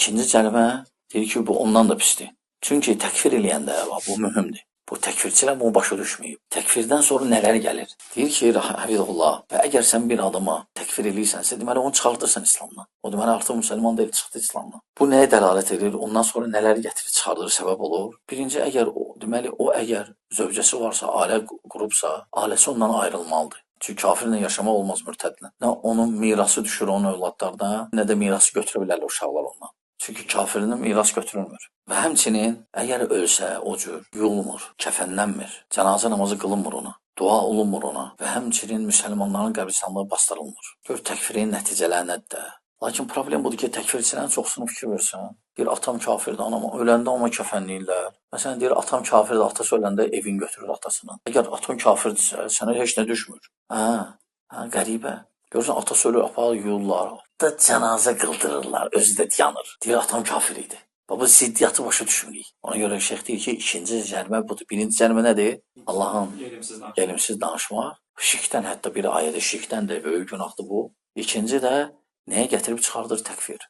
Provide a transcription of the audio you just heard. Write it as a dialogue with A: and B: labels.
A: ikinci cəlbə deyir ki, bu ondan da pisdir. Çünki təkfir eləyəndə bu mühümdür. Bu təkfirçilər bunu başa düşməyib. Təkfirdən sonra nələr gəlir? Deyir ki, Hafizullah, və əgər sən bir adama təkfir eləyirsənsə, deməli onu çıxardırsan İslamdan. O deməli artıq müsəlman deyil, çıxdı İslamdan. Bu nəyə dəlalət edir? Ondan sonra nələr gətirir, çıxardır, səbəb olur? Birinci, əgər əgər zövcəsi varsa, ailə qurubsa, ailəsi ondan ayrılmalıdır. Çünki kafirlə yaşamaq olmaz mürtədlə. Nə onun mirası düşür onun övladlardan, nə də mirası götürə bilərlər uşaqlar ondan. Çünki kafirinin miras götürülmür. Və həmçinin əgər ölsə o cür yuyulmur, kəfənlənmir, cənazə namazı qılınmır ona, dua olunmur ona və həmçinin müsəlmanların qəbristanlığı bastırılmır. Gör təkfirin nəticələri nədir? Lakin problem budur ki, təkfirçilərin çoxsunu fikir versən. Deyir, atam kafirdir, anam öləndə ona kəfənləyirlər. Məsələn, deyir, atam kafirdir, atası öləndə evin götürür atasının. Əgər atan kafirdirsə, sənə heç nə düşmür. Qəribə. Görürsən, atası ölür, aparır, yuyurlar. Da cənazə qıldırırlar, özü də yanır. Deyir, atam kafir idi. Baba, ziddiyyatı başa düşmürük. Ona görə şeyx deyir ki, ikinci cərimə budur. Birinci cərimə nədir? Allahın elimsiz danışmaq. Şirkdən, hətta bir ayədə şirkdən də böyük günahdır bu. İkinci də nəyə gətirib çıxardır? Təkfir.